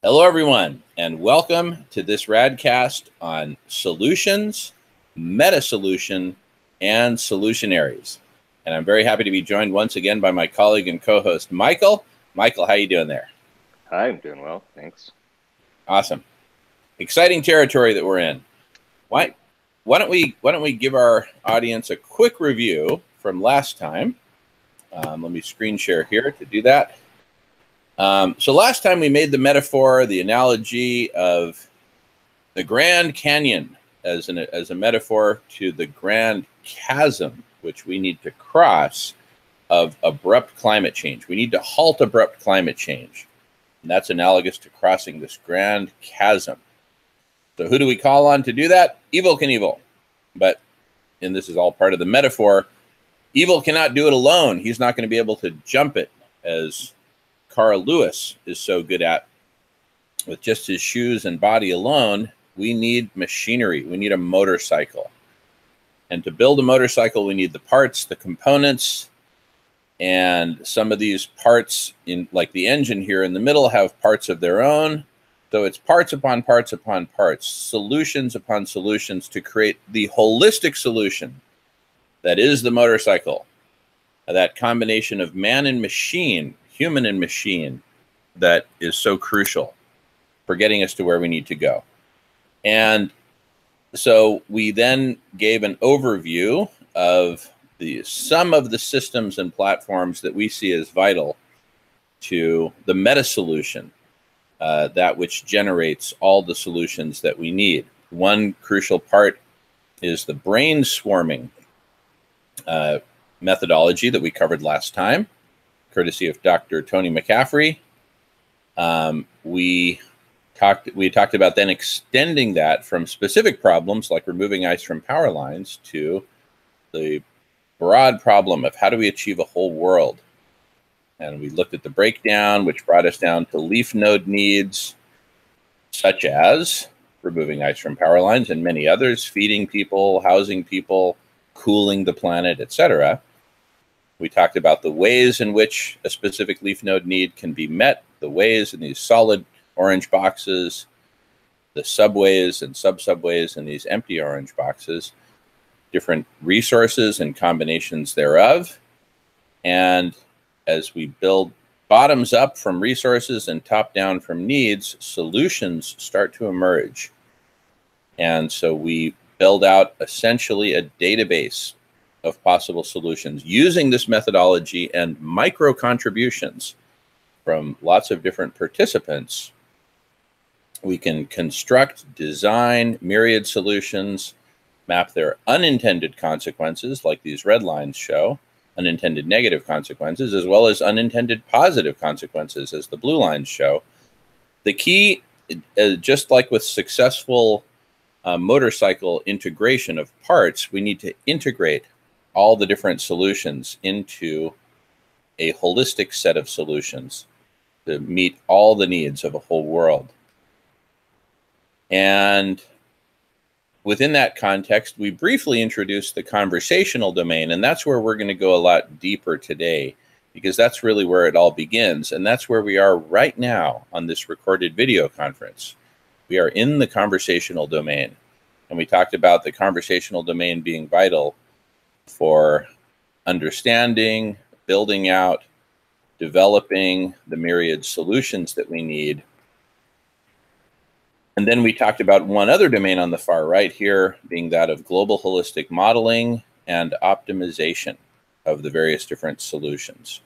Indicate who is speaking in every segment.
Speaker 1: Hello, everyone, and welcome to this radcast on solutions, meta solution, and solutionaries. And I'm very happy to be joined once again by my colleague and co-host, Michael. Michael, how you doing there?
Speaker 2: Hi, I'm doing well, thanks.
Speaker 1: Awesome. Exciting territory that we're in. Why don't we give our audience a quick review from last time? Let me screen share here to do that. So last time we made the metaphor, the analogy of the Grand Canyon as a metaphor to the Grand Chasm, which we need to cross, of abrupt climate change. We need to halt abrupt climate change. And that's analogous to crossing this Grand Chasm. So who do we call on to do that? Evil Knievel. But, and this is all part of the metaphor, Evil cannot do it alone. He's not going to be able to jump it as Carl Lewis is so good at. With just his shoes and body alone, we need machinery. We need a motorcycle. And to build a motorcycle, we need the parts, the components, and some of these parts, like the engine here in the middle, have parts of their own. So it's parts upon parts upon parts, solutions upon solutions to create the holistic solution that is the motorcycle. That combination of man and machine, human and machine, that is so crucial for getting us to where we need to go. And so we then gave an overview of some of the systems and platforms that we see as vital to the meta solution, that which generates all the solutions that we need. One crucial part is the brainswarming methodology that we covered last time, courtesy of Dr. Tony McCaffrey. We talked about then extending that from specific problems like removing ice from power lines to the broad problem of how do we achieve a whole world. And we looked at the breakdown, which brought us down to leaf node needs, such as removing ice from power lines and many others, feeding people, housing people, cooling the planet, etc. We talked about the ways in which a specific leaf node need can be met, the ways in these solid orange boxes, the subways and sub-subways in these empty orange boxes, different resources and combinations thereof. And as we build bottoms up from resources and top down from needs, solutions start to emerge. And so we build out essentially a database of possible solutions using this methodology and micro contributions from lots of different participants. We can construct, design myriad solutions, map their unintended consequences, like these red lines show, unintended negative consequences, as well as unintended positive consequences, as the blue lines show. The key, just like with successful motorcycle integration of parts, we need to integrate all the different solutions into a holistic set of solutions to meet all the needs of a whole world. And within that context, we briefly introduced the conversational domain, and that's where we're going to go a lot deeper today, because that's really where it all begins, and that's where we are right now on this recorded video conference. We are in the conversational domain, and we talked about the conversational domain being vital for understanding, building out, developing the myriad solutions that we need. And then we talked about one other domain on the far right here, being that of global holistic modeling and optimization of the various different solutions.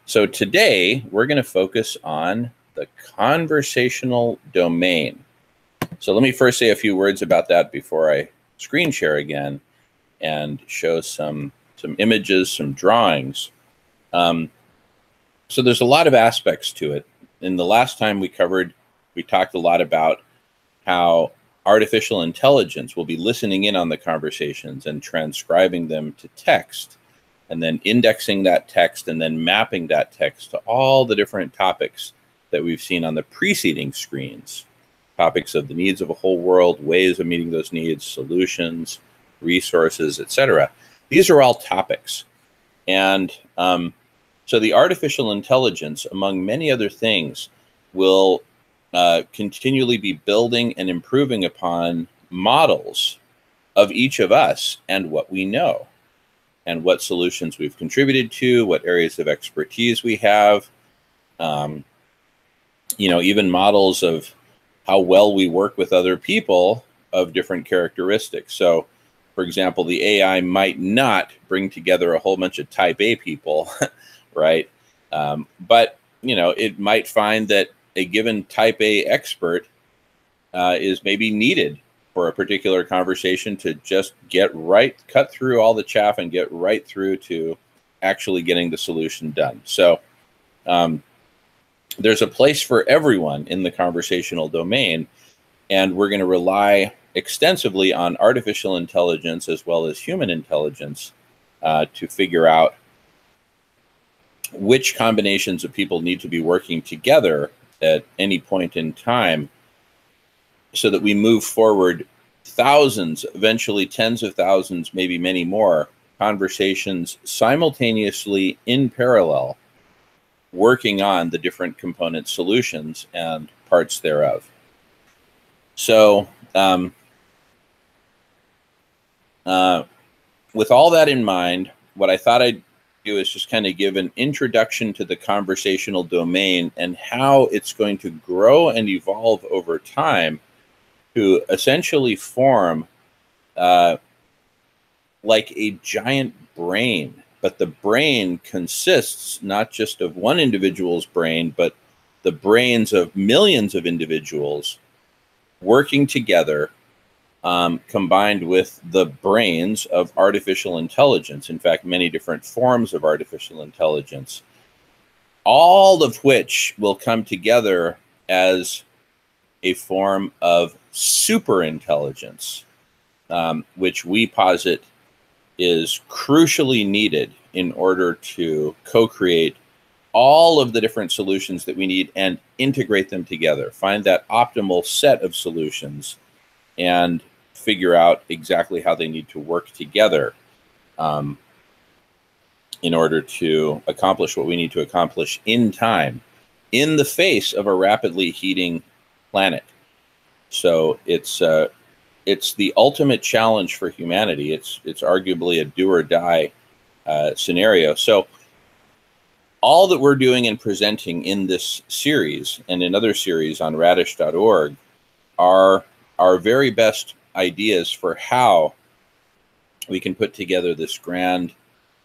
Speaker 1: So today, we're going to focus on the conversational domain. So let me first say a few words about that before I screen share again and show some images, some drawings. So there's a lot of aspects to it. In the last time we talked a lot about how artificial intelligence will be listening in on the conversations and transcribing them to text, and then indexing that text and then mapping that text to all the different topics that we've seen on the preceding screens. Topics of the needs of a whole world, ways of meeting those needs, solutions, resources, etc. These are all topics. And so the artificial intelligence, among many other things, will continually be building and improving upon models of each of us and what we know and what solutions we've contributed to, what areas of expertise we have, even models of how well we work with other people of different characteristics. So, for example, the AI might not bring together a whole bunch of type A people, right? But, it might find that a given type A expert is maybe needed for a particular conversation to just cut through all the chaff and get right through to actually getting the solution done. So there's a place for everyone in the conversational domain, and we're going to rely extensively on artificial intelligence as well as human intelligence to figure out which combinations of people need to be working together at any point in time so that we move forward thousands, eventually tens of thousands, maybe many more conversations simultaneously in parallel, working on the different component solutions and parts thereof. So with all that in mind, what I thought I'd do is just kind of give an introduction to the conversational domain and how it's going to grow and evolve over time to essentially form like a giant brain. But the brain consists not just of one individual's brain, but the brains of millions of individuals working together, combined with the brains of artificial intelligence. In fact, many different forms of artificial intelligence, all of which will come together as a form of super intelligence, which we posit is crucially needed in order to co-create all of the different solutions that we need and integrate them together, find that optimal set of solutions, and figure out exactly how they need to work together in order to accomplish what we need to accomplish in time, in the face of a rapidly heating planet. So it's the ultimate challenge for humanity. It's arguably a do or die scenario. So all that we're doing and presenting in this series and in other series on radish.org are our very best ideas for how we can put together this grand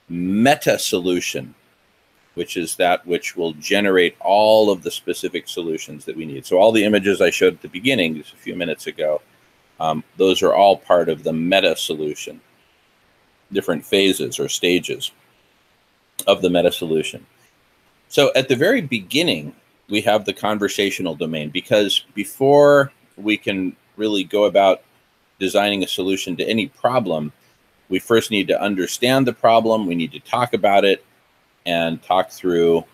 Speaker 1: meta solution, which is that which will generate all of the specific solutions that we need. So all the images I showed at the beginning just a few minutes ago, those are all part of the meta solution, different phases or stages of the meta solution. So at the very beginning, we have the conversational domain, because before we can really go about designing a solution to any problem, we first need to understand the problem. We need to talk about it and talk through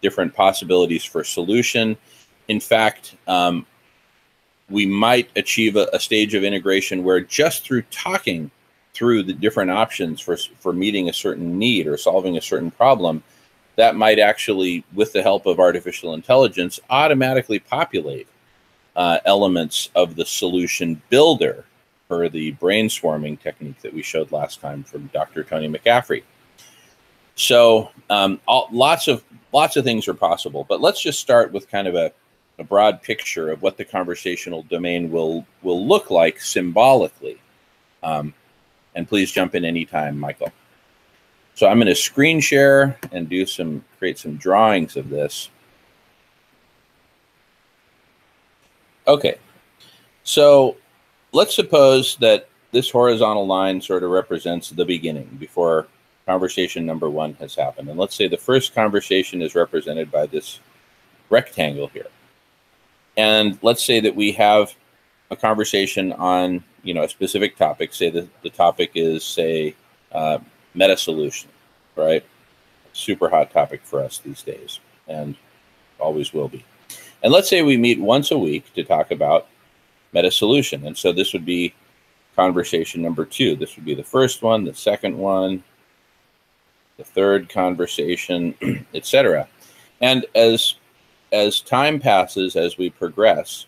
Speaker 1: different possibilities for solution. In fact, we might achieve a stage of integration where just through talking through the different options for meeting a certain need or solving a certain problem, that might actually, with the help of artificial intelligence, automatically populate elements of the solution builder for the brainswarming technique that we showed last time from Dr. Tony McCaffrey. So lots of things are possible, but let's just start with kind of a broad picture of what the conversational domain will look like symbolically. And please jump in anytime, Michael. So I'm going to screen share and create some drawings of this. Okay, so let's suppose that this horizontal line sort of represents the beginning before conversation number one has happened. And let's say the first conversation is represented by this rectangle here. And let's say that we have a conversation on, a specific topic. Say that the topic is, say, meta solution, right? Super hot topic for us these days, and always will be. And let's say we meet once a week to talk about meta solution. And so this would be conversation number two. This would be the first one, the second one, the third conversation, etc. And as as time passes, as we progress,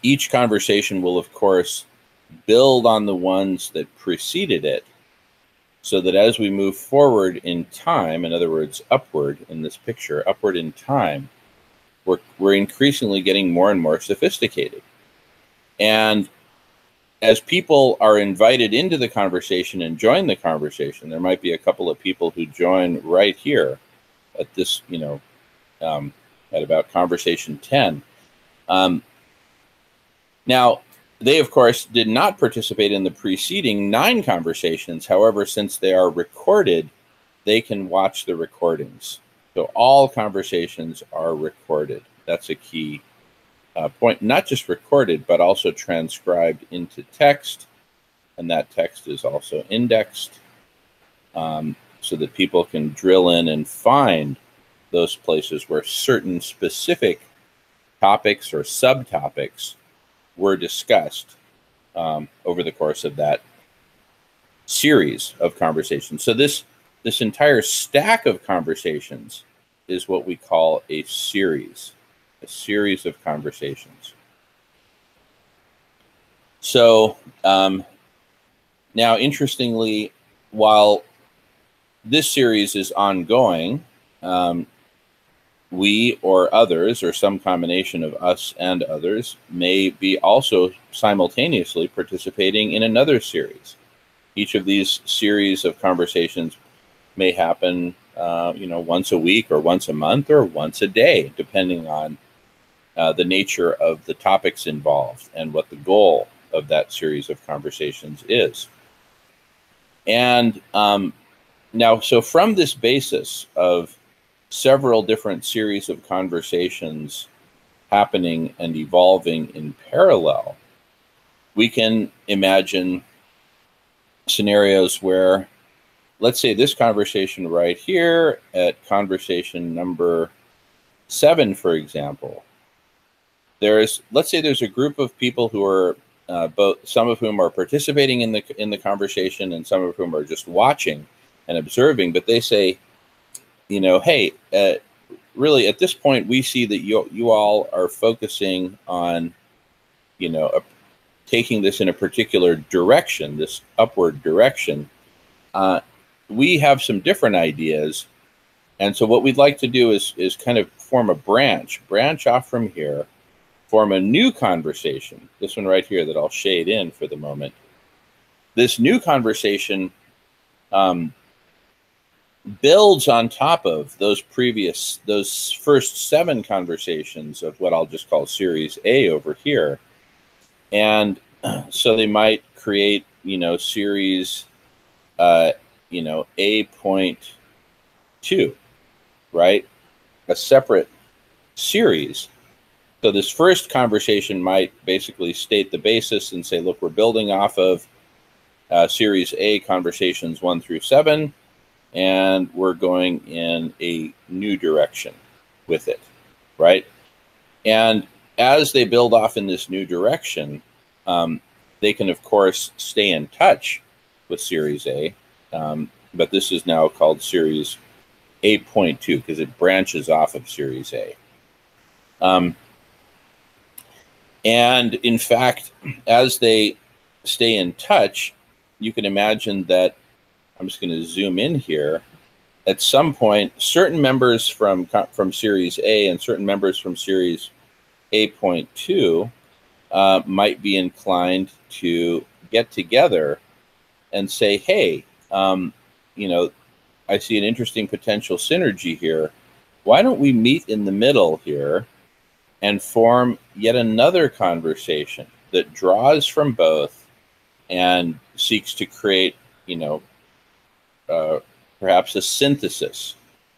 Speaker 1: each conversation will, of course, build on the ones that preceded it, so that as we move forward in time, in other words, upward in this picture, upward in time, we're increasingly getting more and more sophisticated. And as people are invited into the conversation and join the conversation, there might be a couple of people who join right here at this, at about conversation 10. Now, they, of course, did not participate in the preceding 9 conversations. However, since they are recorded, they can watch the recordings. So all conversations are recorded. That's a key point. Not just recorded, but also transcribed into text. And that text is also indexed so that people can drill in and find those places where certain specific topics or subtopics were discussed over the course of that series of conversations. So this entire stack of conversations is what we call a series of conversations. So now, interestingly, while this series is ongoing, we or others, or some combination of us and others, may be also simultaneously participating in another series. Each of these series of conversations may happen, once a week or once a month or once a day, depending on the nature of the topics involved and what the goal of that series of conversations is. And now, so from this basis of several different series of conversations happening and evolving in parallel, we can imagine scenarios where, let's say this conversation right here at conversation number 7, for example, let's say there's a group of people who are some of whom are participating in the conversation and some of whom are just watching and observing, but they say, hey, really at this point we see that you all are focusing on, taking this in a particular direction, this upward direction. We have some different ideas, and so what we'd like to do is kind of form a branch off from here, form a new conversation, this one right here that I'll shade in for the moment. This new conversation builds on top of those first 7 conversations of what I'll just call Series A over here. And so they might create, Series, A.2, right? A separate series. So this first conversation might basically state the basis and say, look, we're building off of Series A conversations 1 through 7, and we're going in a new direction with it, right? And as they build off in this new direction, they can, of course, stay in touch with Series A, but this is now called Series A.2 because it branches off of Series A. And in fact, as they stay in touch, you can imagine that, I'm just going to zoom in here, at some point, certain members from Series A and certain members from Series A.2 might be inclined to get together and say, hey, I see an interesting potential synergy here. Why don't we meet in the middle here and form yet another conversation that draws from both and seeks to create, perhaps a synthesis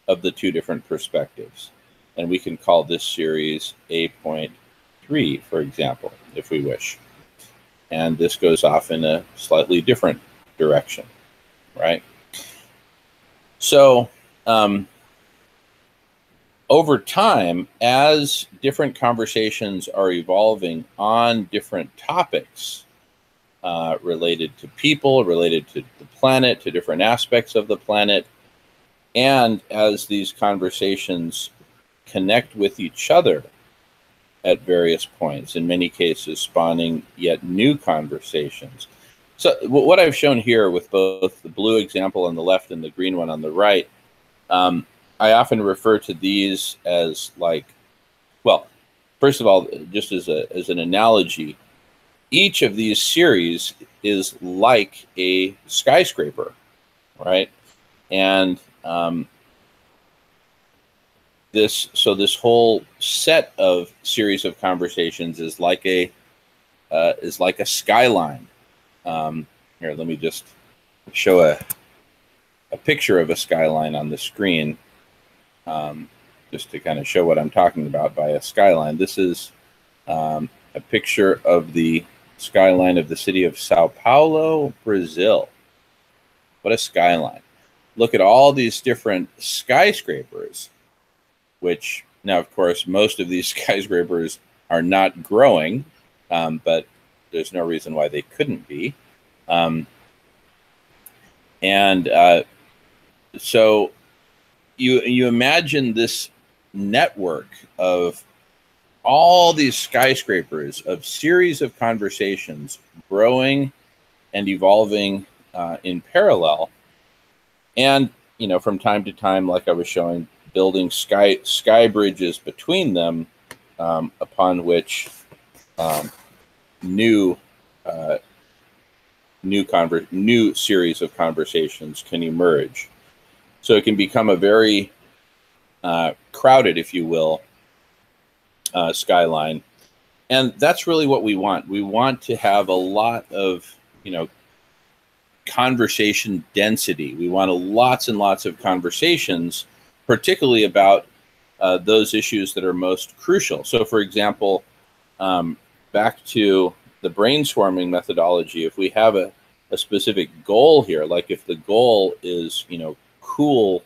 Speaker 1: of the 2 different perspectives. And we can call this series A.3, for example, if we wish. And this goes off in a slightly different direction, right? So over time, as different conversations are evolving on different topics related to people, related to the planet, to different aspects of the planet, and as these conversations connect with each other at various points, in many cases spawning yet new conversations. So what I've shown here with both the blue example on the left and the green one on the right, I often refer to these as like, well, first of all, just as an analogy, each of these series is like a skyscraper, right? And this whole set of series of conversations is like a skyline. Here, let me just show a picture of a skyline on the screen, just to kind of show what I'm talking about by a skyline. This is a picture of the skyline of the city of Sao Paulo, Brazil. What a skyline. Look at all these different skyscrapers, which now, of course, most of these skyscrapers are not growing, but there's no reason why they couldn't be. So you imagine this network of all these skyscrapers, of series of conversations growing and evolving in parallel, and from time to time, like I was showing, building sky bridges between them, upon which new series of conversations can emerge. So it can become a very crowded, if you will, skyline. And that's really what we want. We want to have a lot of, conversation density. We want lots and lots of conversations, particularly about those issues that are most crucial. So, for example, back to the brainswarming methodology, if we have a specific goal here, like if the goal is, cool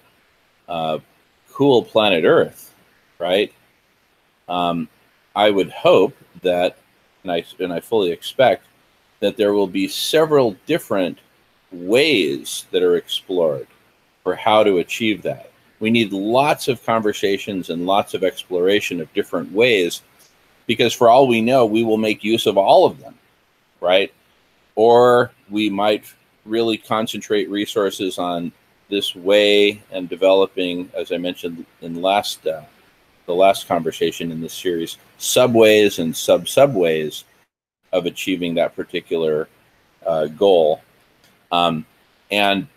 Speaker 1: planet Earth, right? I would hope that, and I fully expect that there will be several different ways that are explored for how to achieve that. We need lots of conversations and lots of exploration of different ways, because for all we know, we will make use of all of them, right? Or we might really concentrate resources on this way and developing, as I mentioned in the last conversation in this series, subways and sub-subways of achieving that particular goal. And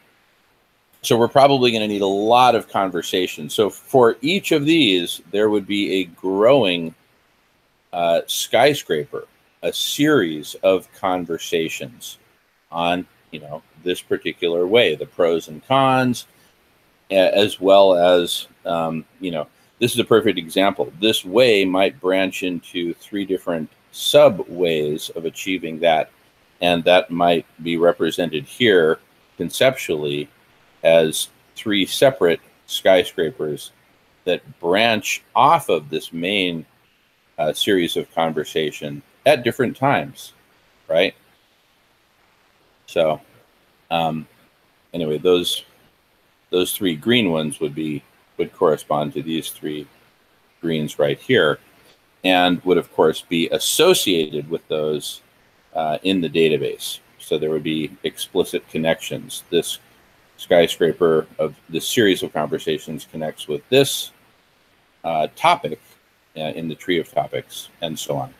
Speaker 1: so we're probably going to need a lot of conversation. So for each of these, there would be a growing skyscraper, a series of conversations on, this particular way, the pros and cons, as well as, this is a perfect example. This way might branch into 3 different sub-ways of achieving that, and that might be represented here conceptually as 3 separate skyscrapers that branch off of this main series of conversation at different times, right? So anyway, those 3 green ones would correspond to these 3 greens right here, and would of course be associated with those in the database. So there would be explicit connections. This skyscraper of this series of conversations connects with this topic in the tree of topics, and so on.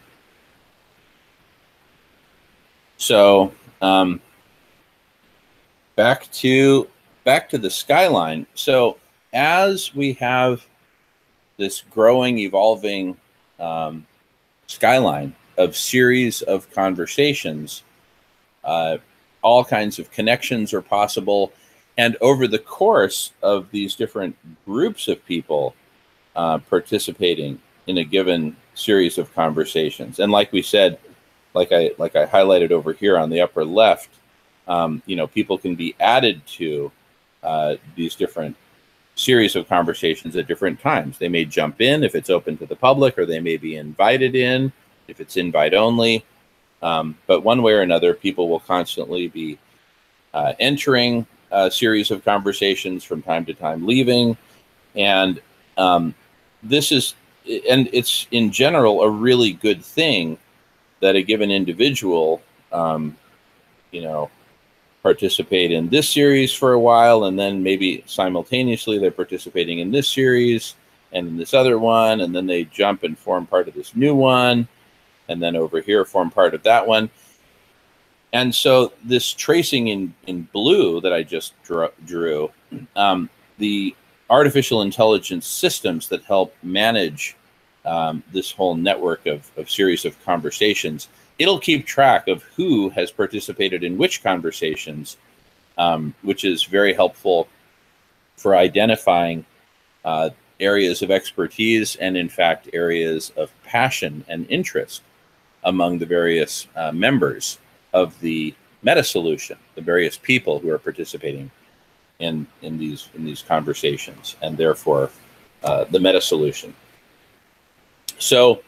Speaker 1: So back to the skyline. So as we have this growing, evolving skyline of series of conversations, all kinds of connections are possible. And over the course of these different groups of people participating in a given series of conversations, and like we said, like I highlighted over here on the upper left, people can be added to these different series of conversations at different times. They may jump in if it's open to the public, or they may be invited in if it's invite only. But one way or another, people will constantly be entering a series of conversations, from time to time leaving. And this is, and it's in general a really good thing that a given individual, um, you know, participate in this series for a while, and then maybe simultaneously they're participating in this series and in this other one, and then they jump and form part of this new one, and then over here form part of that one. And so this tracing in blue that I just drew, the artificial intelligence systems that help manage this whole network of series of conversations, it'll keep track of who has participated in which conversations, which is very helpful for identifying areas of expertise and, in fact, areas of passion and interest among the various members of the meta solution, the various people who are participating in these conversations, and therefore the meta solution. So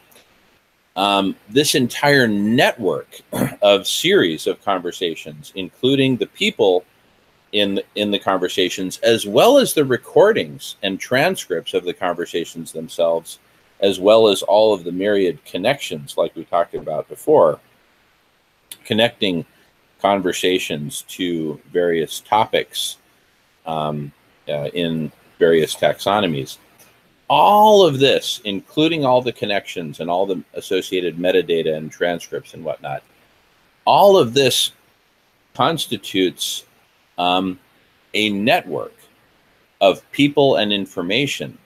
Speaker 1: this entire network of series of conversations, including the people in the conversations, as well as the recordings and transcripts of the conversations themselves, as well as all of the myriad connections, like we talked about before, connecting conversations to various topics in various taxonomies. All of this, including all the connections and all the associated metadata and transcripts and whatnot, all of this constitutes a network of people and information,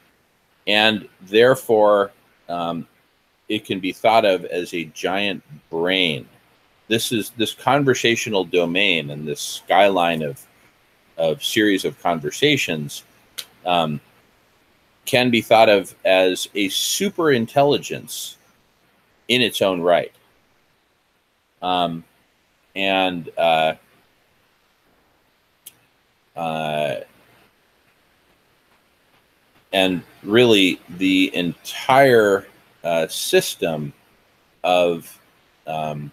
Speaker 1: and therefore it can be thought of as a giant brain. This conversational domain and this skyline of series of conversations can be thought of as a super intelligence in its own right. And really the entire system of, here,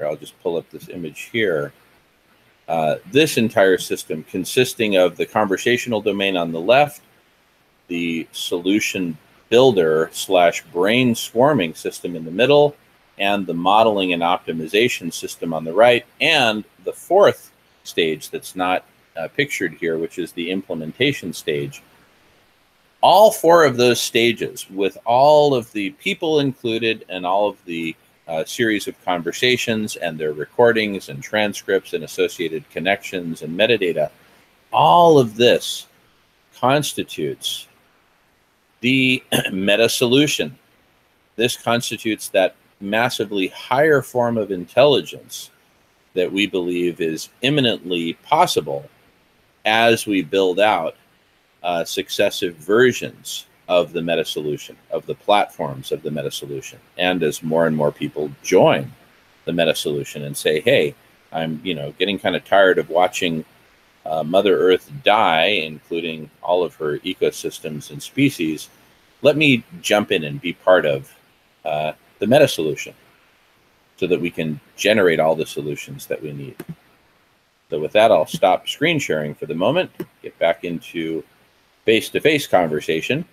Speaker 1: I'll just pull up this image here. This entire system consisting of the conversational domain on the left, the solution builder / brainswarming system in the middle, and the modeling and optimization system on the right, and the fourth stage that's not pictured here, which is the implementation stage. All four of those stages, with all of the people included and all of the series of conversations and their recordings and transcripts and associated connections and metadata, all of this constitutes the meta solution. This constitutes that massively higher form of intelligence that we believe is imminently possible as we build out successive versions of the meta solution, of the platforms of the meta solution, and as more and more people join the meta solution and say, hey, I'm getting kind of tired of watching Mother Earth die, including all of her ecosystems and species. Let me jump in and be part of the meta solution so that we can generate all the solutions that we need. So with that, I'll stop screen sharing for the moment, get back into face-to-face conversation,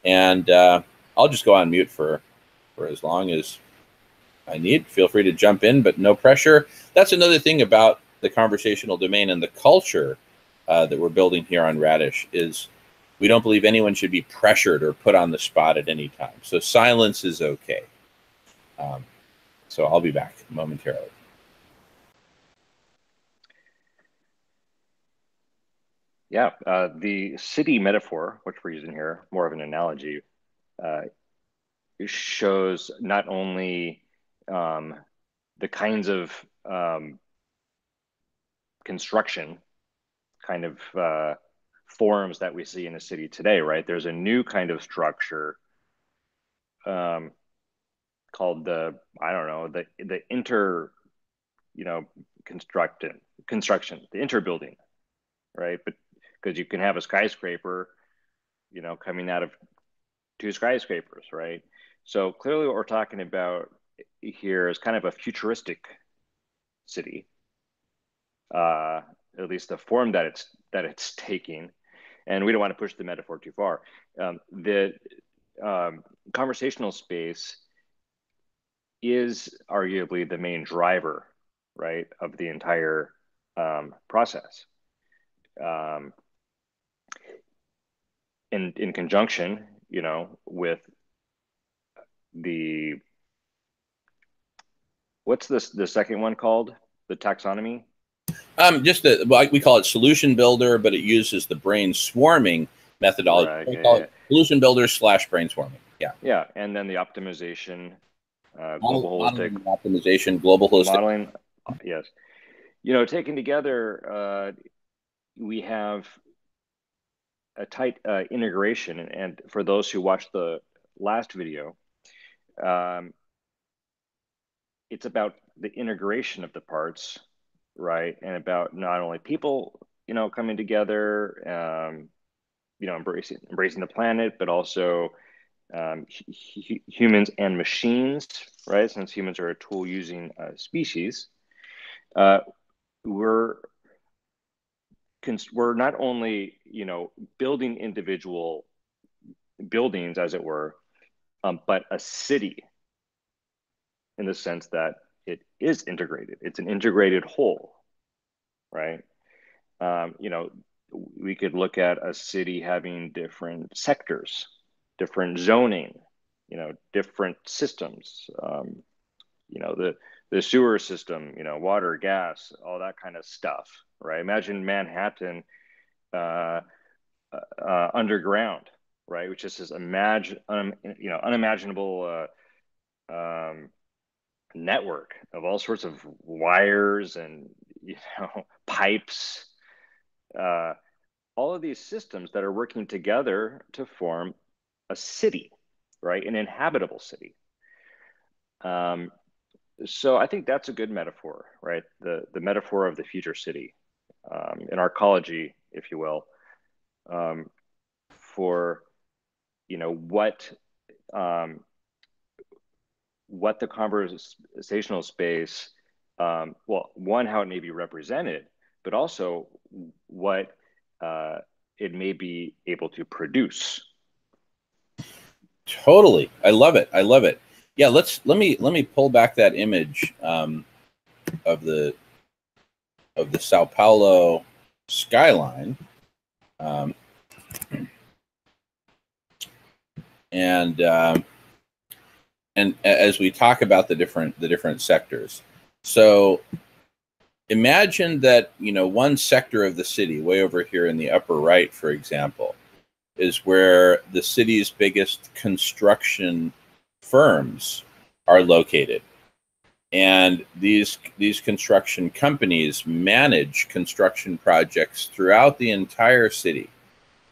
Speaker 1: and I'll just go on mute for as long as I need. Feel free to jump in, but no pressure. That's another thing about the conversational domain and the culture that we're building here on Radish is we don't believe anyone should be pressured or put on the spot at any time. So silence is okay. So I'll be back momentarily.
Speaker 2: Yeah, the city metaphor, which we're using here, more of an analogy, shows not only the kinds of construction kind of forms that we see in a city today, right? There's a new kind of structure called the inter, construction, the interbuilding, right? But because you can have a skyscraper, coming out of two skyscrapers, right? So clearly what we're talking about here is kind of a futuristic city, at least the form that it's taking. And we don't want to push the metaphor too far. conversational space is arguably the main driver, right, of the entire process. In conjunction, you know, with the, what's this, the second one called? The taxonomy?
Speaker 1: Just like we call it solution builder, but it uses the brainswarming methodology.
Speaker 2: Right,
Speaker 1: We call it solution builder / brainswarming. Yeah.
Speaker 2: Yeah, and then the optimization, global
Speaker 1: Modeling,
Speaker 2: holistic
Speaker 1: optimization, global holistic
Speaker 2: modeling. Yes, you know, taken together, we have a tight integration. And for those who watched the last video, it's about the integration of the parts, right? And about not only people, you know, coming together, you know, embracing the planet, but also humans and machines, right? Since humans are a tool using species, we're not only, you know, building individual buildings, as it were, but a city, in the sense that it is integrated. It's an integrated whole, right? You know, we could look at a city having different sectors, different zoning, you know, different systems, you know, the sewer system, you know, water, gas, all that kind of stuff, right? Imagine Manhattan underground, right? Which is this you know, unimaginable network of all sorts of wires and, you know, pipes, all of these systems that are working together to form a city, right? An inhabitable city. So I think that's a good metaphor, right? The metaphor of the future city, in arcology, if you will, for, you know, what the conversational space, well, one, how it may be represented, but also what it may be able to produce.
Speaker 1: Totally. I love it. I love it. Yeah, let me pull back that image of the Sao Paulo skyline. And as we talk about the different sectors. So imagine that, you know, one sector of the city, way over here in the upper right, for example, is where the city's biggest construction firms are located. And these construction companies manage construction projects throughout the entire city.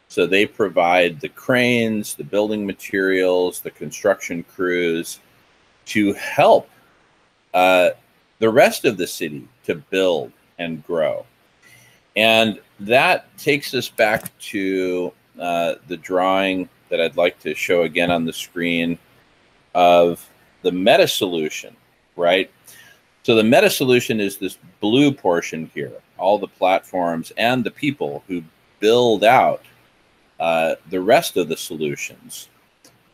Speaker 1: So they provide the cranes, the building materials, the construction crews to help the rest of the city to build and grow. And that takes us back to the drawing that I'd like to show again on the screen of the meta solution, right? So the meta solution is this blue portion here, all the platforms and the people who build out the rest of the solutions.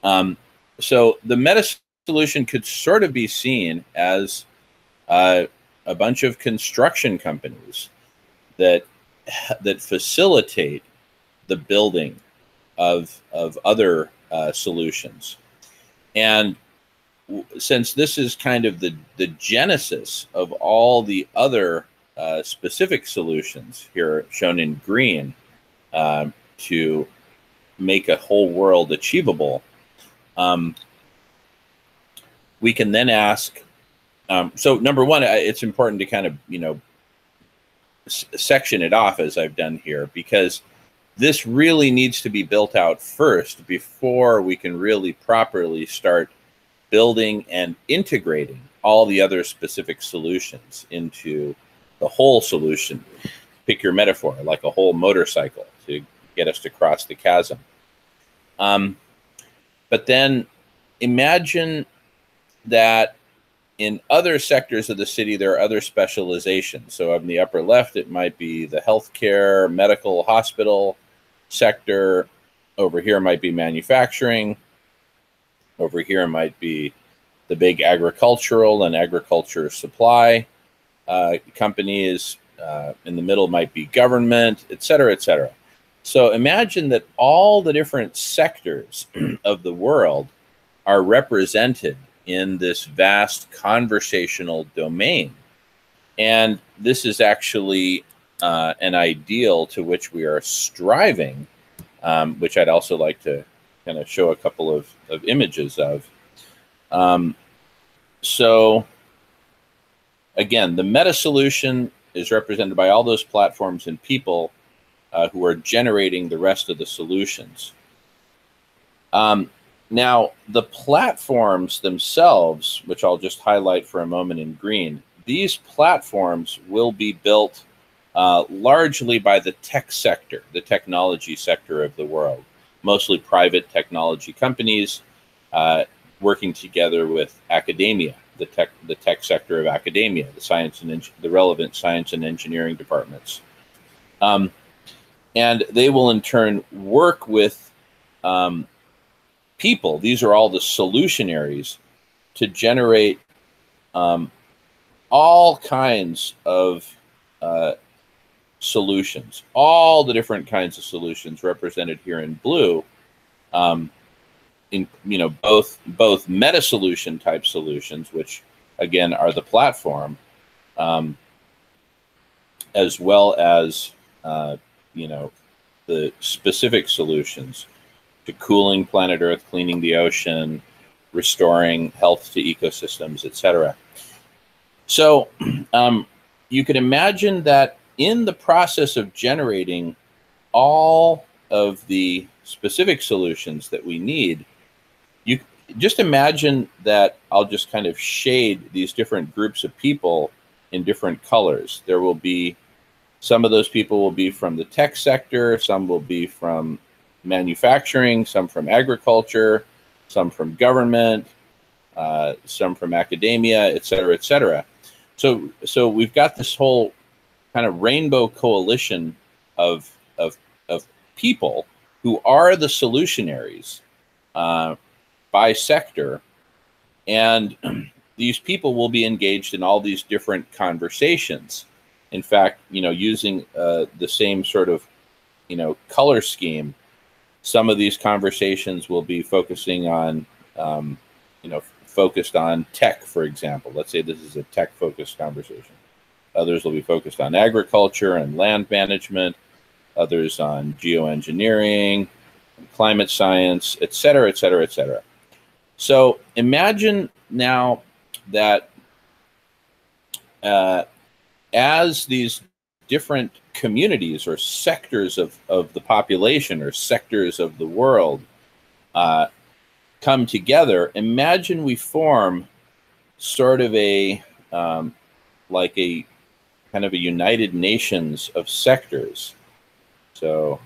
Speaker 1: So the meta solution could sort of be seen as a bunch of construction companies that facilitate the building of other solutions. And since this is kind of the genesis of all the other specific solutions here shown in green, to make a whole world achievable, we can then ask, so number one, it's important to kind of, you know, section it off as I've done here, because this really needs to be built out first before we can really properly start building and integrating all the other specific solutions into the whole solution. Pick your metaphor, like a whole motorcycle to get us to cross the chasm. But then imagine that in other sectors of the city, there are other specializations. So in the upper left, it might be the healthcare, medical, hospital sector. Over here might be manufacturing. Over here might be the big agricultural and agriculture supply companies. In the middle might be government, et cetera, et cetera. So imagine that all the different sectors of the world are represented in this vast conversational domain. And this is actually an ideal to which we are striving, which I'd also like to kind of show a couple of images of. So again, the meta solution is represented by all those platforms and people who are generating the rest of the solutions. Now, the platforms themselves, which I'll just highlight for a moment in green, these platforms will be built largely by the tech sector, the technology sector of the world, mostly private technology companies working together with academia, the tech sector of academia, the relevant science and engineering departments. And they will in turn work with people. These are all the solutionaries to generate all kinds of solutions, all the different kinds of solutions represented here in blue. In both meta solution type solutions, which again are the platform, as well as the specific solutions to cooling planet Earth, cleaning the ocean, restoring health to ecosystems, etc. So you can imagine that in the process of generating all of the specific solutions that we need, you just imagine that I'll just kind of shade these different groups of people in different colors. There will be, some of those people will be from the tech sector, some will be from manufacturing, some from agriculture, some from government, some from academia, et cetera, et cetera. So we've got this whole kind of rainbow coalition of people who are the solutionaries by sector, and these people will be engaged in all these different conversations. In fact, using the same sort of color scheme, some of these conversations will be focusing on focused on tech, for example. Let's say this is a tech-focused conversation. Others will be focused on agriculture and land management, others on geoengineering, climate science, et cetera, et cetera, et cetera. So imagine now that as these different communities or sectors of the population or sectors of the world come together, imagine we form sort of a like a kind of a United Nations of sectors. So,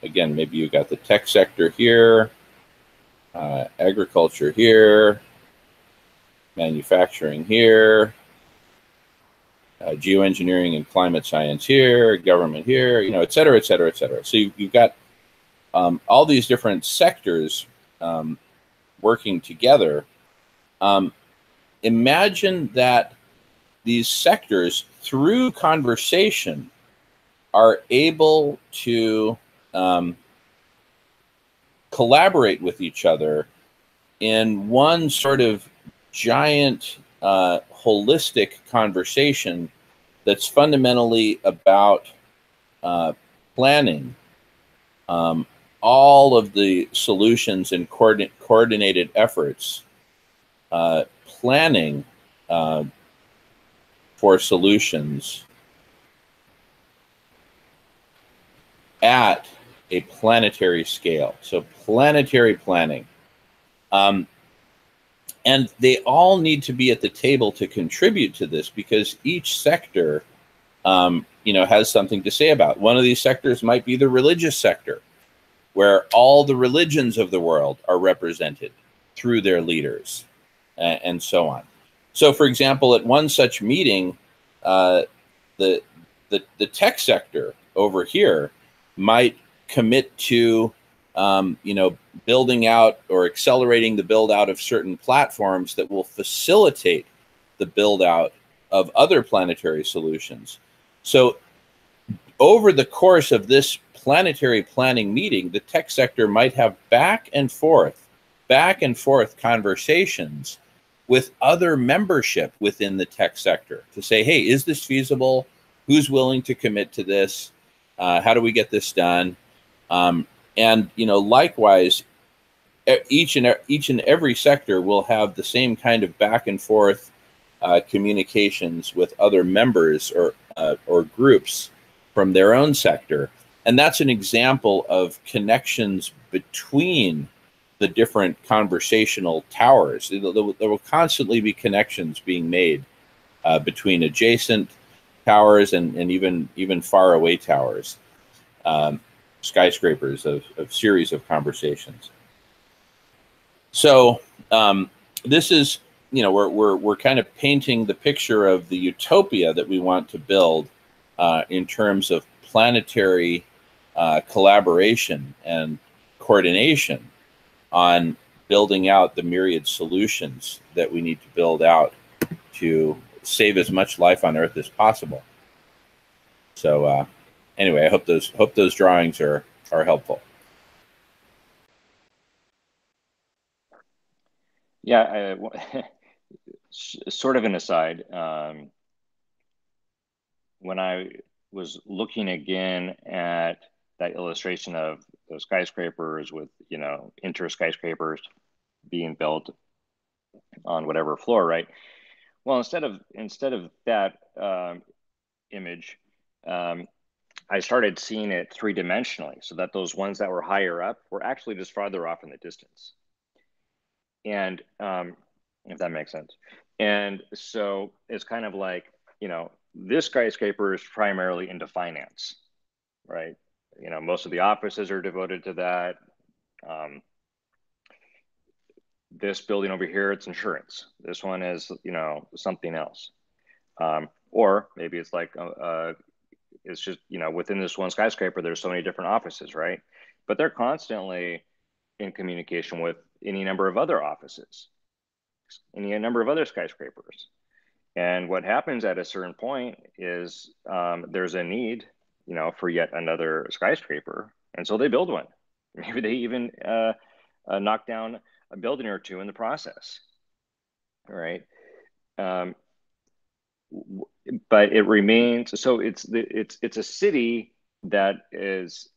Speaker 1: again, maybe you got the tech sector here, agriculture here, manufacturing here, geoengineering and climate science here, government here, et cetera, et cetera, et cetera. So you've got all these different sectors working together. Imagine that these sectors, through conversation, are able to collaborate with each other in one sort of giant holistic conversation that's fundamentally about planning all of the solutions and coordinated efforts, planning for solutions at a planetary scale. So planetary planning. And they all need to be at the table to contribute to this, because each sector has something to say about. One of these sectors might be the religious sector, where all the religions of the world are represented through their leaders, and so on. So, for example, at one such meeting, the tech sector over here might commit to building out or accelerating the build out of certain platforms that will facilitate the build out of other planetary solutions. So over the course of this planetary planning meeting, the tech sector might have back and forth conversations with other membership within the tech sector to say, hey, is this feasible? Who's willing to commit to this? How do we get this done? And likewise, each and every sector will have the same kind of back and forth communications with other members or groups from their own sector, and that's an example of connections between the different conversational towers. There will constantly be connections being made between adjacent towers and even far away towers, skyscrapers of series of conversations. So this is, we're kind of painting the picture of the utopia that we want to build in terms of planetary collaboration and coordination on building out the myriad solutions that we need to build out to save as much life on Earth as possible. So anyway, I hope those drawings are helpful.
Speaker 2: Yeah, sort of an aside. When I was looking again at that illustration of those skyscrapers with, inter skyscrapers being built on whatever floor, right? Well, instead of that image, I started seeing it three-dimensionally, so that those ones that were higher up were actually just farther off in the distance. And if that makes sense. And so it's kind of like, this skyscraper is primarily into finance, right? Most of the offices are devoted to that. This building over here, it's insurance. This one is, something else. Or maybe it's like, it's just, within this one skyscraper, there's so many different offices, right? But they're constantly in communication with any number of other offices, any number of other skyscrapers. And what happens at a certain point is there's a need, for yet another skyscraper. And so they build one. Maybe they even knock down a building or two in the process. All right. But it remains, so it's a city that is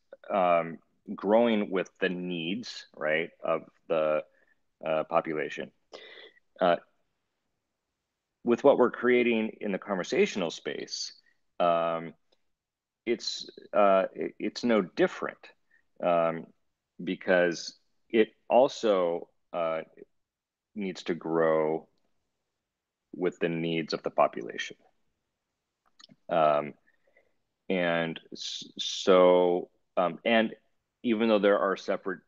Speaker 2: growing with the needs, right, of the population. With what we're creating in the conversational space, it's no different, because it also needs to grow with the needs of the population. And so, and even though there are separate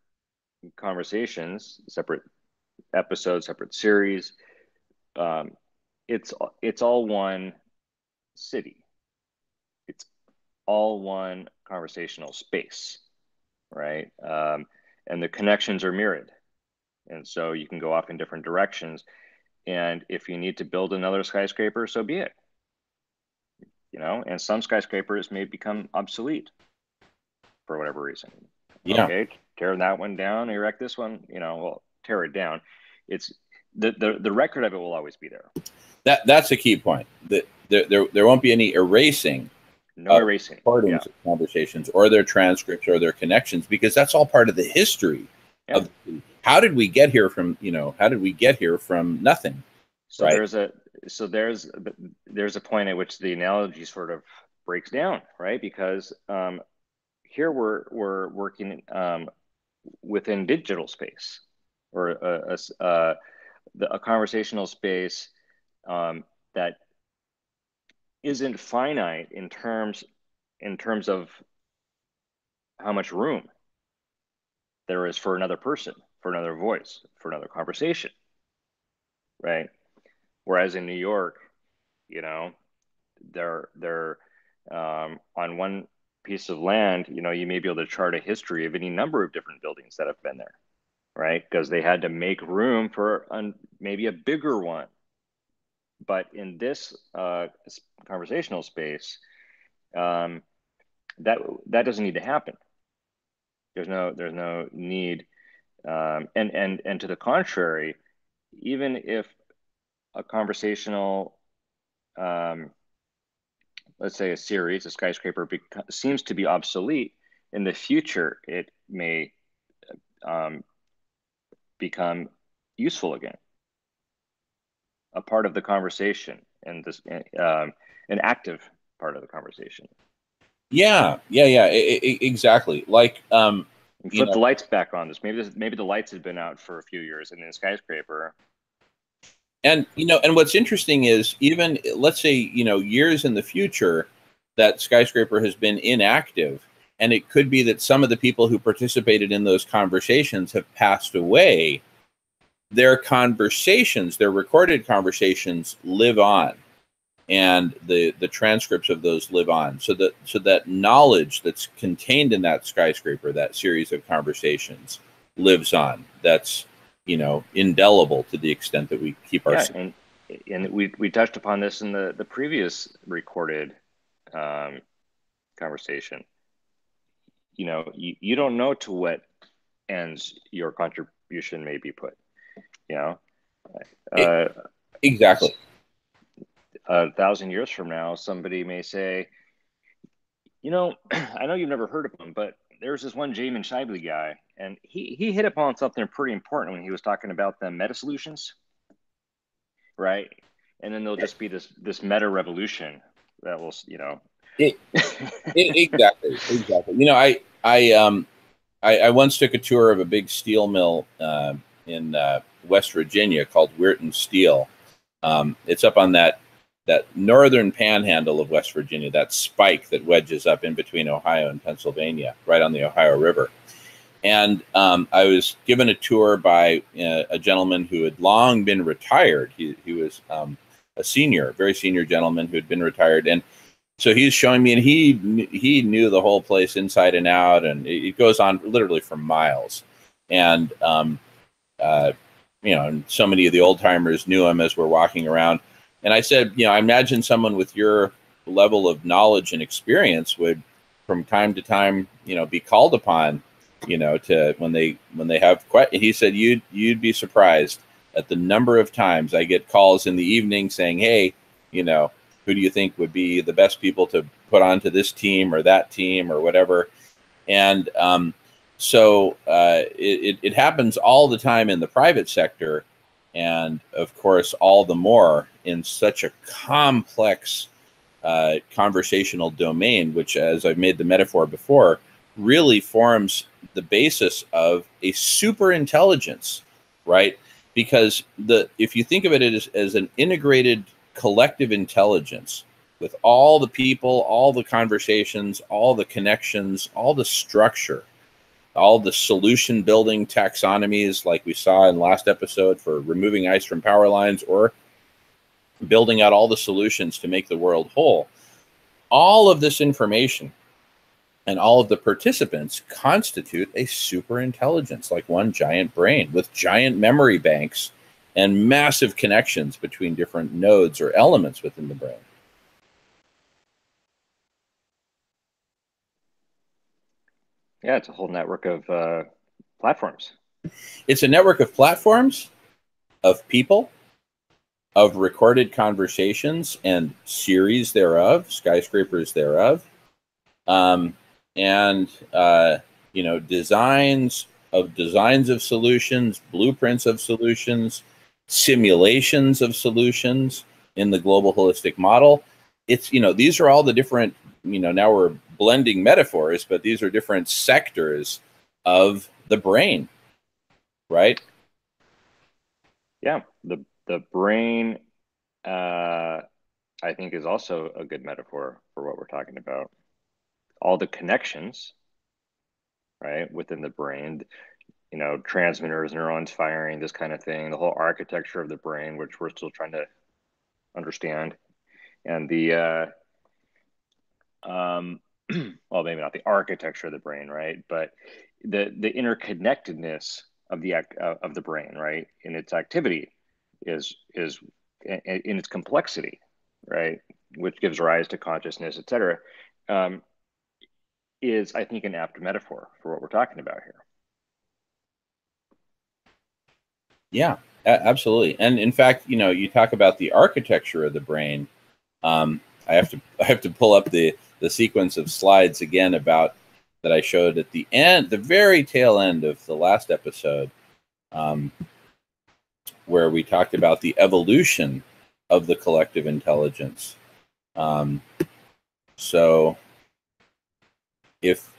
Speaker 2: conversations, separate episodes, separate series, it's all one city. It's all one conversational space, right? And the connections are mirrored. And so you can go off in different directions. And if you need to build another skyscraper, so be it. And some skyscrapers may become obsolete for whatever reason.
Speaker 1: Yeah.
Speaker 2: Okay, tear that one down, erect this one, well, tear it down. It's the record of it will always be there.
Speaker 1: That's a key point. That there won't be any erasing.
Speaker 2: No erasing.
Speaker 1: Recordings of conversations or their transcripts or their connections, because that's all part of the history of how did we get here from nothing.
Speaker 2: So
Speaker 1: right?
Speaker 2: there's a point at which the analogy sort of breaks down, right? Because here we're working within digital space, or a conversational space that isn't finite in terms of how much room there is for another person, for another voice, for another conversation, right? Whereas in New York, they're on one piece of land, you may be able to chart a history of any number of different buildings that have been there, right? Because they had to make room for maybe a bigger one. But in this conversational space, that doesn't need to happen. There's no need, and to the contrary, even if a conversational, let's say a series, a skyscraper seems to be obsolete, in the future it may become useful again, a part of the conversation, and this an active part of the conversation.
Speaker 1: Yeah, exactly. Like,
Speaker 2: flip the lights back on. Maybe the lights had been out for a few years in the skyscraper.
Speaker 1: And what's interesting is, even let's say years in the future, that skyscraper has been inactive, and it could be that some of the people who participated in those conversations have passed away. Their conversations, their recorded conversations, live on, and the transcripts of those live on. So that knowledge that's contained in that skyscraper, that series of conversations, lives on. That's indelible to the extent that we keep our.
Speaker 2: Yeah, and we touched upon this in the previous recorded conversation. You don't know to what ends your contribution may be put.
Speaker 1: Exactly.
Speaker 2: 1,000 years from now, somebody may say, I know you've never heard of him, but there's this one Jamin Shively guy, and he hit upon something pretty important when he was talking about the meta solutions, right? And then there'll just be this meta revolution that will,
Speaker 1: Exactly. I once took a tour of a big steel mill in West Virginia called Weirton Steel. It's up on that northern panhandle of West Virginia, that spike that wedges up in between Ohio and Pennsylvania, right on the Ohio River. And I was given a tour by a gentleman who had long been retired. He was a senior, very senior gentleman who had been retired. And so he's showing me, and he knew the whole place inside and out, and it goes on literally for miles. And and so many of the old timers knew him as we're walking around. And I said, I imagine someone with your level of knowledge and experience would, from time to time, be called upon, to when they have questions. He said, you'd be surprised at the number of times I get calls in the evening saying, hey, who do you think would be the best people to put onto this team or that team or whatever? And so it happens all the time in the private sector, and of course all the more in such a complex conversational domain, which, as I've made the metaphor before, really forms the basis of a super intelligence, right? Because if you think of it as an integrated collective intelligence, with all the people, all the conversations, all the connections, all the structure, all the solution building taxonomies, like we saw in last episode for removing ice from power lines, or building out all the solutions to make the world whole. All of this information and all of the participants constitute a super intelligence, like one giant brain with giant memory banks and massive connections between different nodes or elements within the brain.
Speaker 2: Yeah, it's a whole network of platforms.
Speaker 1: It's a network of platforms, of people, of recorded conversations and series thereof, skyscrapers thereof, and designs of solutions, blueprints of solutions, simulations of solutions in the global holistic model. It's these are all the different, now we're blending metaphors, but these are different sectors of the brain, right?
Speaker 2: Yeah, the brain, I think, is also a good metaphor for what we're talking about. All the connections, right, within the brain, transmitters, neurons firing, this kind of thing, the whole architecture of the brain, which we're still trying to understand, and the well, maybe not the architecture of the brain, right? But the interconnectedness of the brain, right, in its activity is in its complexity, right, which gives rise to consciousness, et cetera, is, I think, an apt metaphor for what we're talking about here.
Speaker 1: Yeah, absolutely. And in fact, you talk about the architecture of the brain. I have to pull up the sequence of slides again about that I showed at the end, the very tail end of the last episode, where we talked about the evolution of the collective intelligence. So if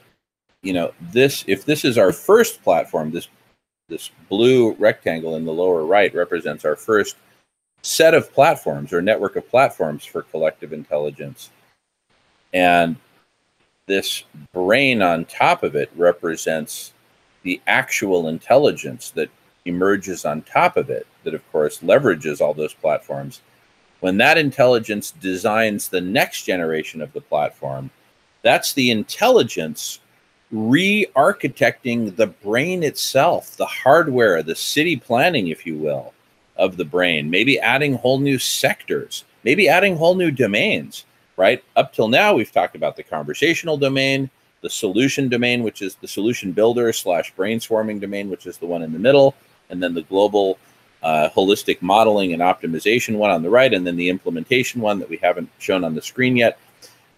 Speaker 1: this is our first platform, this blue rectangle in the lower right represents our first set of platforms or network of platforms for collective intelligence. And this brain on top of it represents the actual intelligence that emerges on top of it, that of course leverages all those platforms. When that intelligence designs the next generation of the platform, that's the intelligence re-architecting the brain itself, the hardware, the city planning, if you will, of the brain, maybe adding whole new sectors, maybe adding whole new domains, right? Up till now, we've talked about the conversational domain, the solution domain, which is the solution builder / brainswarming domain, which is the one in the middle, and then the global holistic modeling and optimization one on the right, and then the implementation one that we haven't shown on the screen yet.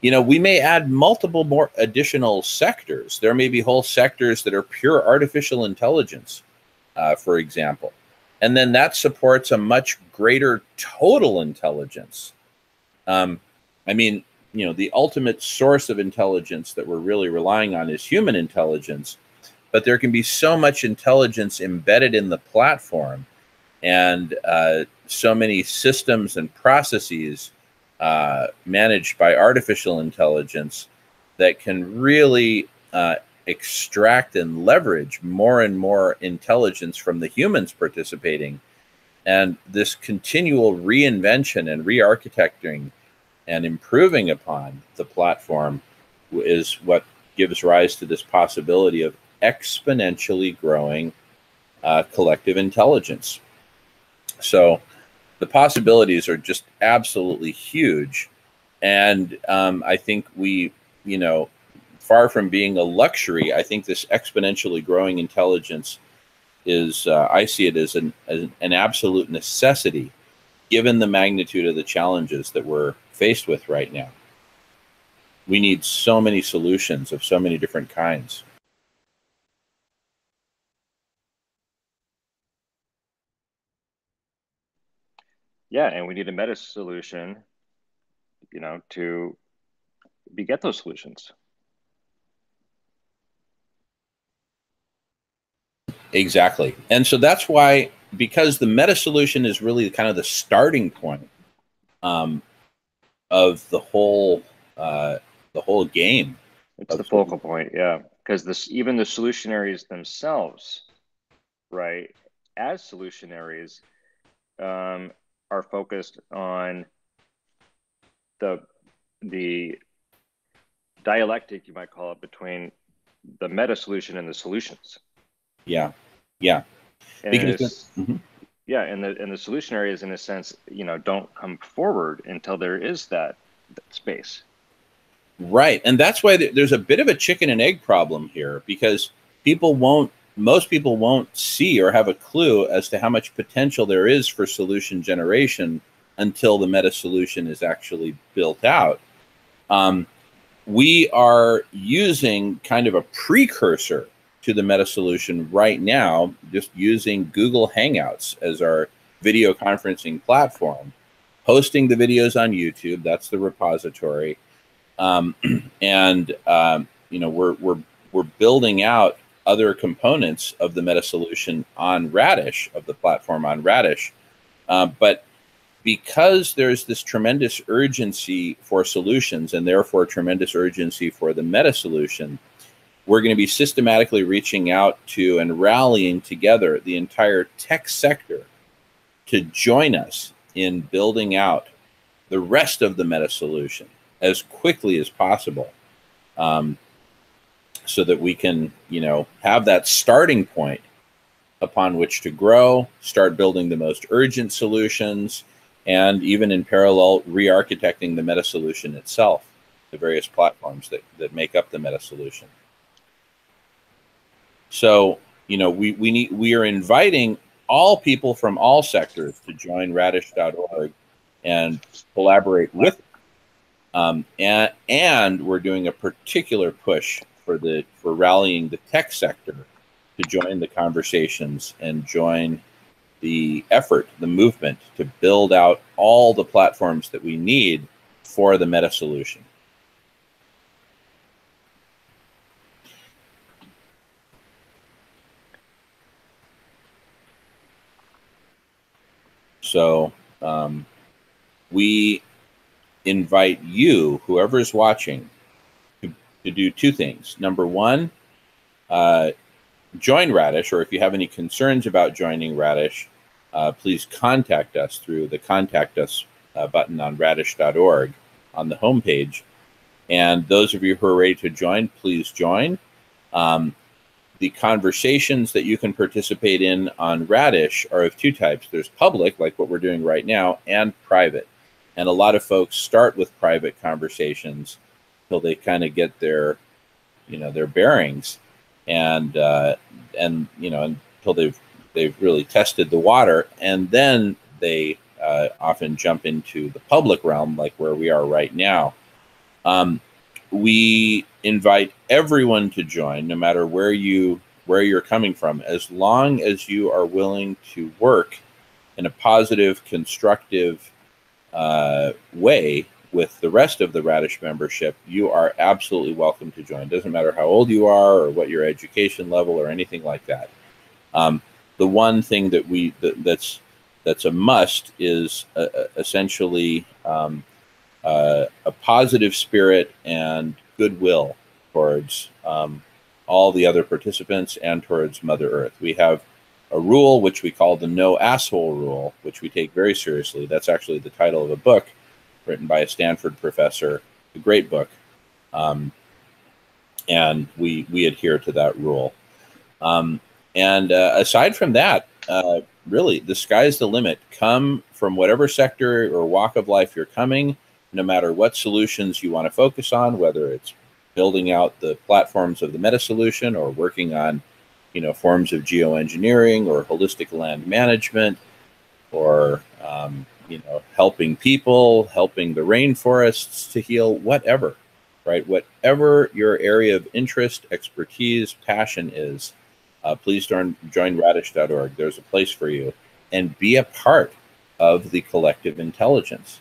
Speaker 1: We may add multiple more additional sectors. There may be whole sectors that are pure artificial intelligence, for example. And then that supports a much greater total intelligence. The ultimate source of intelligence that we're really relying on is human intelligence, but there can be so much intelligence embedded in the platform and so many systems and processes managed by artificial intelligence that can really extract and leverage more and more intelligence from the humans participating. And this continual reinvention and re-architecting and improving upon the platform is what gives rise to this possibility of exponentially growing collective intelligence. So the possibilities are just absolutely huge. And I think far from being a luxury, I think this exponentially growing intelligence is, I see it as an absolute necessity, given the magnitude of the challenges that we're faced with right now. We need so many solutions of so many different kinds.
Speaker 2: Yeah, and we need a meta solution, to beget those solutions.
Speaker 1: Exactly. And so that's why, because the meta solution is really kind of the starting point of the whole game.
Speaker 2: It's the focal point, yeah. Because even the solutionaries themselves, right, as solutionaries, are focused on the dialectic, you might call it, between the meta solution and the solutions.
Speaker 1: Yeah.
Speaker 2: And yeah, and the solutionaries, in a sense, don't come forward until there is that space.
Speaker 1: Right, and that's why there's a bit of a chicken and egg problem here, because most people won't see or have a clue as to how much potential there is for solution generation until the meta solution is actually built out. We are using kind of a precursor to the meta solution right now, just using Google Hangouts as our video conferencing platform, hosting the videos on YouTube. That's the repository. We're building out other components of the meta solution on Radish, of the platform on Radish. But because there's this tremendous urgency for solutions and therefore tremendous urgency for the meta solution, we're going to be systematically reaching out to and rallying together the entire tech sector to join us in building out the rest of the meta solution as quickly as possible. so that we can, have that starting point upon which to grow, start building the most urgent solutions, and even in parallel, re-architecting the meta solution itself, the various platforms that make up the meta solution. So, we are inviting all people from all sectors to join radish.org and collaborate with it. And we're doing a particular push for rallying the tech sector to join the conversations and join the effort, the movement to build out all the platforms that we need for the meta solution. So we invite you, whoever is watching, to do two things. Number one, join Radish, or if you have any concerns about joining Radish, please contact us through the Contact Us button on radish.org on the homepage. And those of you who are ready to join, please join. The conversations that you can participate in on Radish are of two types. There's public, like what we're doing right now, and private. And a lot of folks start with private conversations till they kind of get their bearings, and until they've really tested the water, and then they often jump into the public realm, like where we are right now. We invite everyone to join, no matter where you're coming from, as long as you are willing to work in a positive, constructive way with the rest of the Radish membership. You are absolutely welcome to join. Doesn't matter how old you are or what your education level or anything like that. The one thing that's a must is essentially a positive spirit and goodwill towards all the other participants and towards Mother Earth. We have a rule which we call the no asshole rule, which we take very seriously. That's actually the title of a book written by a Stanford professor, a great book. And we adhere to that rule. And aside from that, really, the sky's the limit. Come from whatever sector or walk of life you're coming, no matter what solutions you want to focus on, whether it's building out the platforms of the meta solution or working on, forms of geoengineering or holistic land management, or, helping people, helping the rainforests to heal, whatever, right? Whatever your area of interest, expertise, passion is, please join radish.org. There's a place for you. And be a part of the collective intelligence.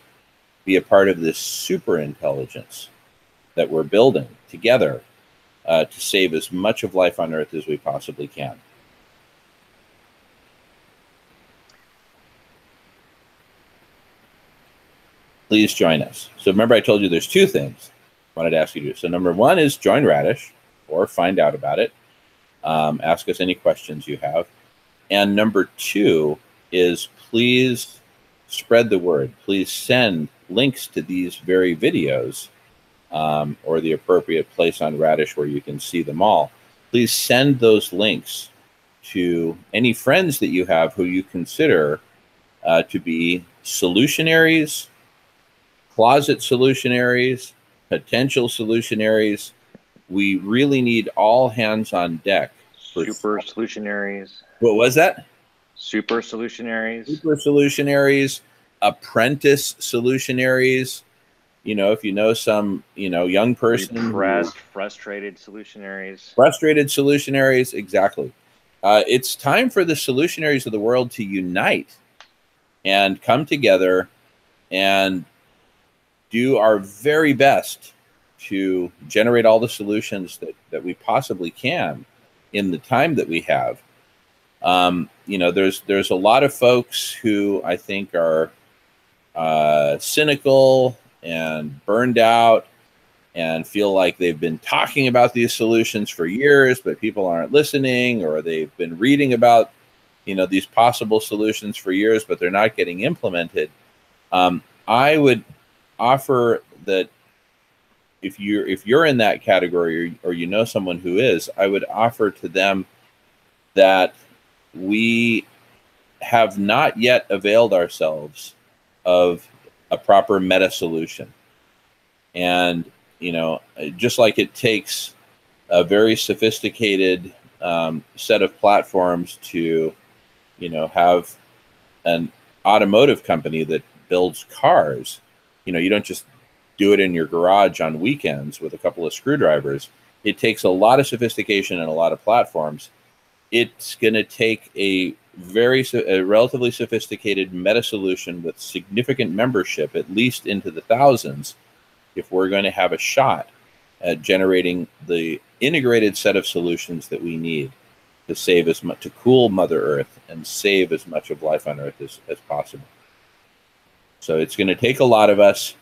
Speaker 1: Be a part of this super intelligence that we're building together to save as much of life on Earth as we possibly can. Please join us. So remember, I told you there's two things I wanted to ask you to do. So number one is join Radish or find out about it. Ask us any questions you have. And number two is please spread the word. Please send links to these very videos or the appropriate place on Radish where you can see them all. Please send those links to any friends that you have who you consider to be solutionaries, closet solutionaries, potential solutionaries. We really need all hands on deck.
Speaker 2: Super solutionaries.
Speaker 1: What was that?
Speaker 2: Super solutionaries.
Speaker 1: Super solutionaries, apprentice solutionaries. If you know some, young person.
Speaker 2: Repressed, frustrated solutionaries.
Speaker 1: Frustrated solutionaries, exactly. It's time for the solutionaries of the world to unite and come together and do our very best to generate all the solutions that we possibly can in the time that we have. There's a lot of folks who I think are cynical and burned out and feel like they've been talking about these solutions for years, but people aren't listening, or they've been reading about, these possible solutions for years, but they're not getting implemented. I would offer that if you're in that category, or you know someone who is, I would offer to them that we have not yet availed ourselves of a proper meta solution. And, you know, just like it takes a very sophisticated set of platforms to, you know, have an automotive company that builds cars, you know, you don't just do it in your garage on weekends with a couple of screwdrivers. It takes a lot of sophistication and a lot of platforms. It's going to take a relatively sophisticated meta solution with significant membership, at least into the thousands, if we're going to have a shot at generating the integrated set of solutions that we need to save as much, to cool Mother Earth and save as much of life on Earth as possible. So it's going to take a lot of us,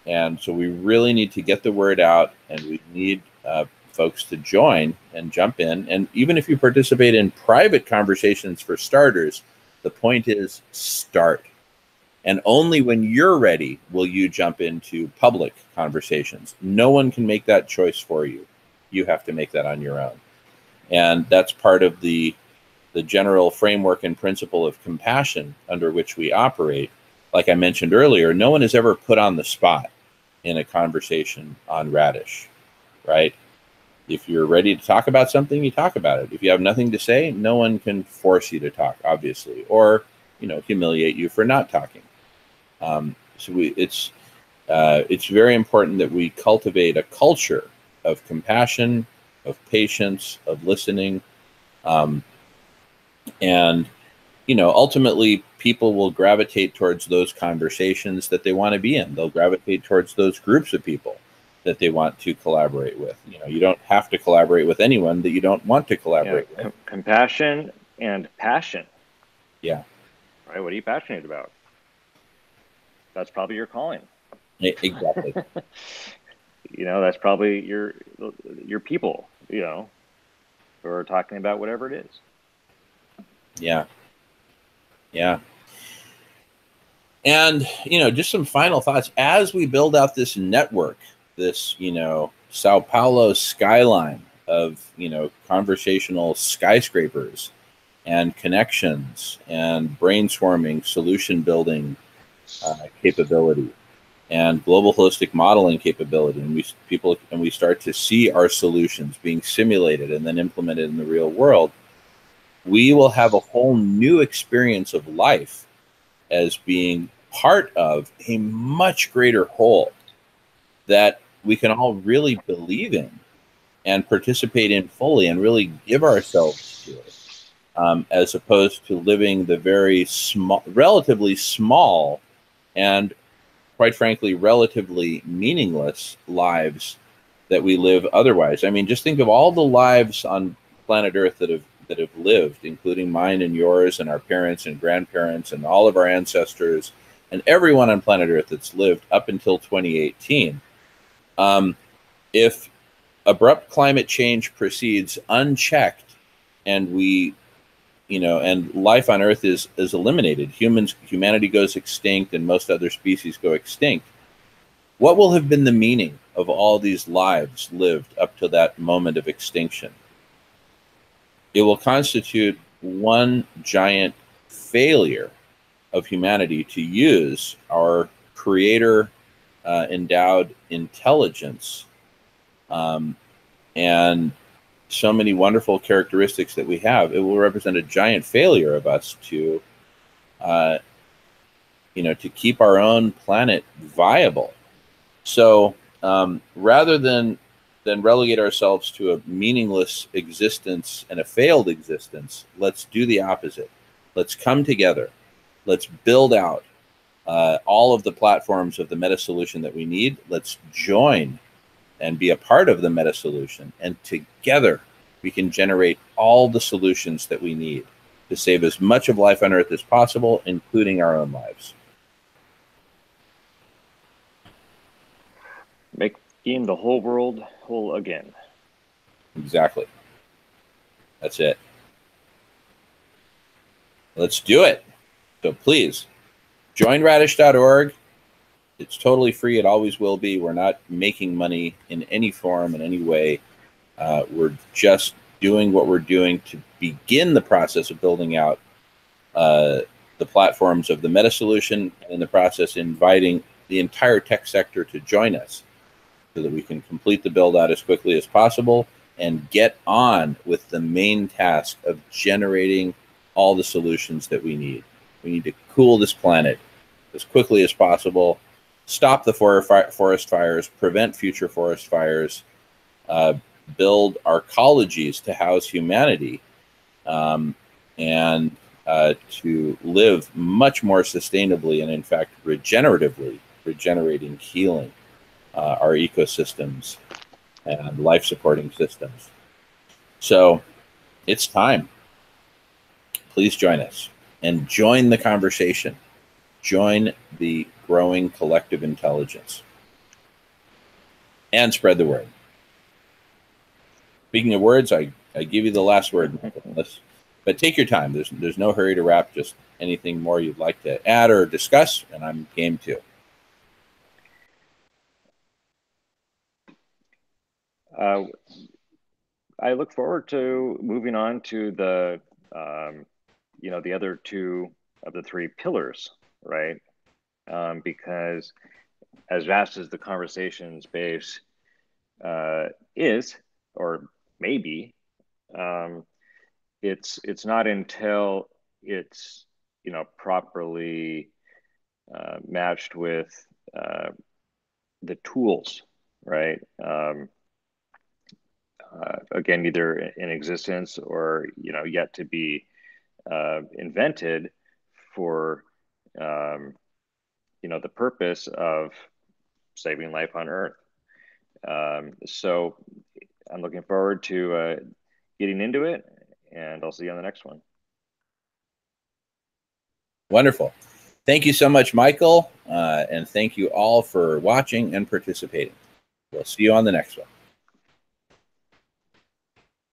Speaker 1: and so we really need to get the word out, and we need folks to join and jump in. And even if you participate in private conversations for starters, the point is start. And only when you're ready will you jump into public conversations. No one can make that choice for you. You have to make that on your own. And that's part of the general framework and principle of compassion under which we operate. Like I mentioned earlier, no one is ever put on the spot in a conversation on Radish, right? If you're ready to talk about something, you talk about it. If you have nothing to say, no one can force you to talk, obviously, or, you know, humiliate you for not talking. So it's very important that we cultivate a culture of compassion, of patience, of listening, and, you know, ultimately people will gravitate towards those conversations that they want to be in. They'll gravitate towards those groups of people that they want to collaborate with. You know, you don't have to collaborate with anyone that you don't want to collaborate with.
Speaker 2: Compassion and passion.
Speaker 1: Yeah.
Speaker 2: Right. What are you passionate about? That's probably your calling.
Speaker 1: Exactly.
Speaker 2: You know, that's probably your people, you know, who are talking about whatever it is.
Speaker 1: Yeah. Yeah. And, you know, just some final thoughts as we build out this network, this, you know, Sao Paulo skyline of, you know, conversational skyscrapers and connections and brainstorming, solution building capability and global holistic modeling capability. And we start to see our solutions being simulated and then implemented in the real world. We will have a whole new experience of life as being part of a much greater whole that we can all really believe in and participate in fully and really give ourselves to it, as opposed to living the very small, relatively small, and quite frankly, relatively meaningless lives that we live otherwise. I mean, just think of all the lives on planet Earth that have lived, including mine and yours and our parents and grandparents and all of our ancestors and everyone on planet Earth that's lived up until 2018. If abrupt climate change proceeds unchecked and we, you know, and life on Earth is eliminated, humanity goes extinct and most other species go extinct, what will have been the meaning of all these lives lived up to that moment of extinction? It will constitute one giant failure of humanity to use our creator endowed intelligence and so many wonderful characteristics that we have. It will represent a giant failure of us to, you know, to keep our own planet viable. So rather than relegate ourselves to a meaningless existence and a failed existence, let's do the opposite. Let's come together. Let's build out all of the platforms of the meta solution that we need. Let's join and be a part of the meta solution. And together we can generate all the solutions that we need to save as much of life on Earth as possible, including our own lives.
Speaker 2: Making the whole world whole again.
Speaker 1: Exactly. That's it. Let's do it. So please join radish.org. It's totally free. It always will be. We're not making money in any form, in any way. We're just doing what we're doing to begin the process of building out the platforms of the meta solution, and in the process inviting the entire tech sector to join us so that we can complete the build out as quickly as possible and get on with the main task of generating all the solutions that we need. We need to cool this planet as quickly as possible, stop the forest fires, prevent future forest fires, build our ecologies to house humanity, and to live much more sustainably and, in fact, regeneratively, regenerating, healing our ecosystems and life-supporting systems. So it's time. Please join us and join the conversation. Join the growing collective intelligence and spread the word. Speaking of words, I give you the last word, but take your time. There's no hurry to wrap. Just anything more you'd like to add or discuss, and I'm game too.
Speaker 2: I look forward to moving on to the the other two of the three pillars, right? Because as vast as the conversation space is, or maybe, it's not until it's properly matched with the tools, right? Again, either in existence or yet to be invented for the purpose of saving life on Earth. So I'm looking forward to getting into it, and I'll see you on the next one.
Speaker 1: Wonderful. Thank you so much, Michael, and thank you all for watching and participating. We'll see you on the next one.